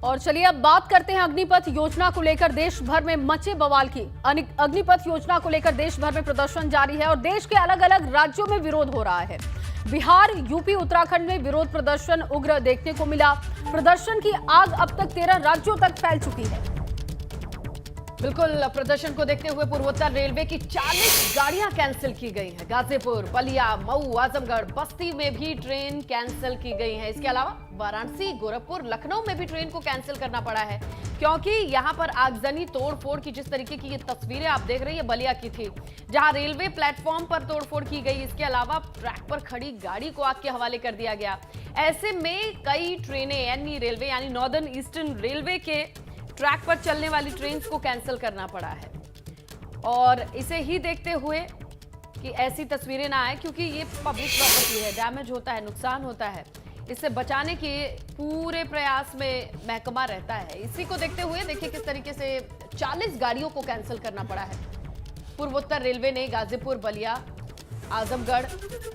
और चलिए अब बात करते हैं अग्निपथ योजना को लेकर देश भर में मचे बवाल की। अग्निपथ योजना को लेकर देश भर में प्रदर्शन जारी है और देश के अलग अलग राज्यों में विरोध हो रहा है। बिहार, यूपी, उत्तराखंड में विरोध प्रदर्शन उग्र देखने को मिला। प्रदर्शन की आग अब तक 13 राज्यों तक फैल चुकी है। बिल्कुल, प्रदर्शन को देखते हुए पूर्वोत्तर रेलवे की 40 गाड़ियां कैंसिल की गई हैं। गाजीपुर, बलिया, मऊ, आजमगढ़, बस्ती में भी ट्रेन कैंसिल की गई है। इसके अलावा वाराणसी, गोरखपुर, लखनऊ में भी ट्रेन को कैंसिल करना पड़ा है क्योंकि यहां पर आगजनी तोड़फोड़ की जिस तरीके की ये तस्वीरें आप देख रही है बलिया की थी, जहां रेलवे प्लेटफॉर्म पर तोड़फोड़ की गई। इसके अलावा ट्रैक पर खड़ी गाड़ी को आग के हवाले कर दिया गया। ऐसे में कई ट्रेनें एनई रेलवे यानी नॉर्दर्न ईस्टर्न रेलवे के ट्रैक पर चलने वाली ट्रेन को कैंसिल करना पड़ा है। और इसे ही देखते हुए कि ऐसी तस्वीरें ना आए, क्योंकि ये पब्लिक प्रॉपर्टी है, डैमेज होता है, नुकसान होता है, इससे बचाने के पूरे प्रयास में महकमा रहता है। इसी को देखते हुए देखिए किस तरीके से 40 गाड़ियों को कैंसिल करना पड़ा है। पूर्वोत्तर रेलवे ने गाजीपुर, बलिया, आजमगढ़,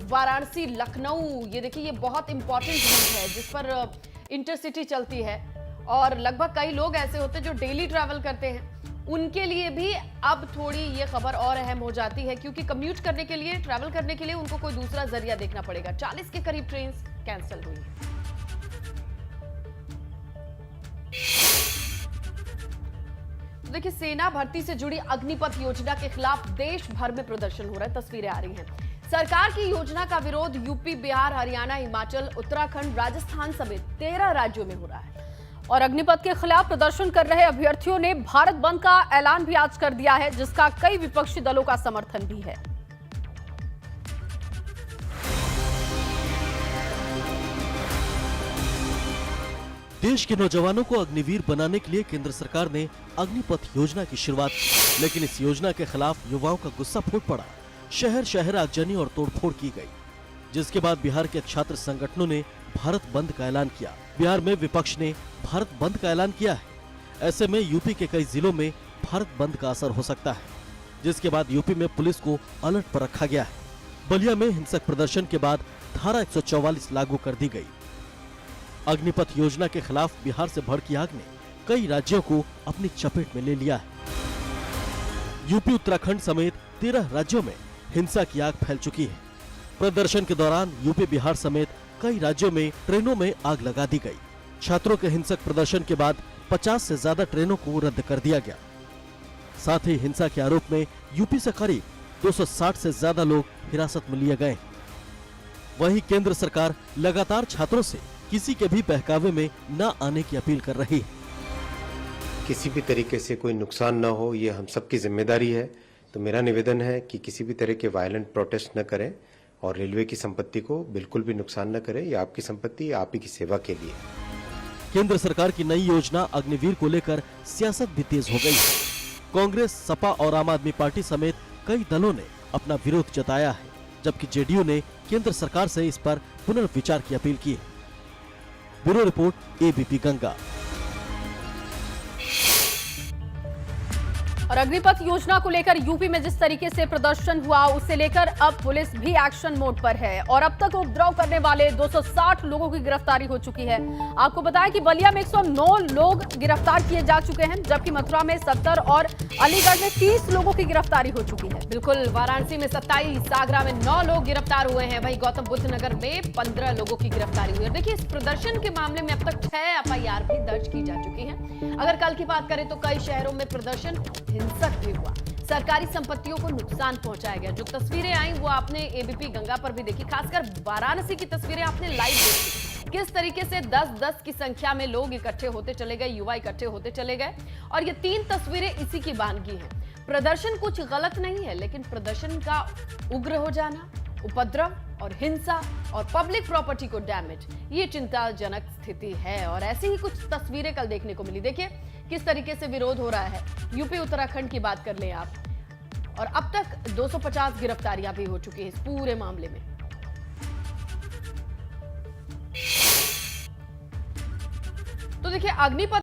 वाराणसी, लखनऊ, ये देखिए ये बहुत इंपॉर्टेंट रूट है जिस पर इंटरसिटी चलती है और लगभग कई लोग ऐसे होते हैं जो डेली ट्रैवल करते हैं। उनके लिए भी अब थोड़ी ये खबर और अहम हो जाती है क्योंकि कम्यूट करने के लिए, ट्रैवल करने के लिए उनको कोई दूसरा जरिया देखना पड़ेगा। 40 के करीब ट्रेन कैंसिल हुई है। तो देखिए, सेना भर्ती से जुड़ी अग्निपथ योजना के खिलाफ देश भर में प्रदर्शन हो रहा है। तस्वीरें आ रही हैं। सरकार की योजना का विरोध यूपी, बिहार, हरियाणा, हिमाचल, उत्तराखंड, राजस्थान समेत 13 राज्यों में हो रहा है। और अग्निपथ के खिलाफ प्रदर्शन कर रहे अभ्यर्थियों ने भारत बंद का ऐलान भी आज कर दिया है, जिसका कई विपक्षी दलों का समर्थन भी है। देश के नौजवानों को अग्निवीर बनाने के लिए केंद्र सरकार ने अग्निपथ योजना की शुरुआत की, लेकिन इस योजना के खिलाफ युवाओं का गुस्सा फूट पड़ा। शहर शहर आगजनी और तोड़फोड़ की गई, जिसके बाद बिहार के छात्र संगठनों ने भारत बंद का ऐलान किया। बिहार में विपक्ष ने भारत बंद का ऐलान किया है। ऐसे में यूपी के कई जिलों में भारत बंद का असर हो सकता है, जिसके बाद यूपी में पुलिस को अलर्ट पर रखा गया है। बलिया में हिंसक प्रदर्शन के बाद धारा 144 लागू कर दी गई। अग्निपथ योजना के खिलाफ बिहार से भड़की आग ने कई राज्यों को अपनी चपेट में ले लिया है। यूपी, उत्तराखंड समेत 13 राज्यों में हिंसा की आग फैल चुकी है। प्रदर्शन के दौरान यूपी, बिहार समेत कई राज्यों में ट्रेनों में आग लगा दी गई। छात्रों के हिंसक प्रदर्शन के बाद 50 से ज्यादा ट्रेनों को रद्द कर दिया गया। साथ ही हिंसा के आरोप में यूपी से करीब 260 से ज्यादा लोग हिरासत में लिए गए। वहीं केंद्र सरकार लगातार छात्रों से किसी के भी बहकावे में न आने की अपील कर रही है। किसी भी तरीके से कोई नुकसान न हो, ये हम सबकी जिम्मेदारी है। तो मेरा निवेदन है कि किसी भी तरह के वायलेंट प्रोटेस्ट न करें और रेलवे की संपत्ति को बिल्कुल भी नुकसान न करें। ये आपकी संपत्ति, आप ही की सेवा के लिए। केंद्र सरकार की नई योजना अग्निवीर को लेकर सियासत भी तेज हो गई है। कांग्रेस, सपा और आम आदमी पार्टी समेत कई दलों ने अपना विरोध जताया है, जबकि जेडीयू ने केंद्र सरकार से इस पर पुनर्विचार की अपील की है। Bureau report, ABP Ganga. और अग्निपथ योजना को लेकर यूपी में जिस तरीके से प्रदर्शन हुआ, उसे लेकर अब पुलिस भी एक्शन मोड पर है और अब तक उपद्रव करने वाले 260 लोगों की गिरफ्तारी हो चुकी है। आपको बताएं कि बलिया में 109 लोग गिरफ्तार किए जा चुके हैं, जबकि मथुरा में 70 और अलीगढ़ में 30 लोगों की गिरफ्तारी हो चुकी है। बिल्कुल, वाराणसी में 27, आगरा में 9 लोग गिरफ्तार हुए हैं। वहीं गौतम बुद्ध नगर में 15 लोगों की गिरफ्तारी हुई है। देखिए, इस प्रदर्शन के मामले में अब तक 6 एफआईआर भी दर्ज की जा चुकी है। अगर कल की बात करें तो कई शहरों में प्रदर्शन हिंसक भी हुआ, सरकारी संपत्तियों को नुकसान पहुंचाया गया। जो तस्वीरें आई वो आपने एबीपी गंगा पर भी देखी, खासकर वाराणसी की तस्वीरें आपने लाइव देखी। किस तरीके से 10-10 की संख्या में लोग इकट्ठे होते चले गए, युवा इकट्ठे होते चले गए। और ये 3 तस्वीरें इसी की वानगी हैं। प्रदर्शन कुछ गलत नहीं है, लेकिन प्रदर्शन का उग्र हो जाना, उपद्रव और हिंसा और पब्लिक प्रॉपर्टी को डैमेज, ये चिंताजनक स्थिति है। और ऐसी ही कुछ तस्वीरें कल देखने को मिली। देखिए किस तरीके से विरोध हो रहा है। यूपी, उत्तराखंड की बात कर लें आप, और अब तक 250 गिरफ्तारियां भी हो चुकी है इस पूरे मामले में। तो देखिए, अग्निपथ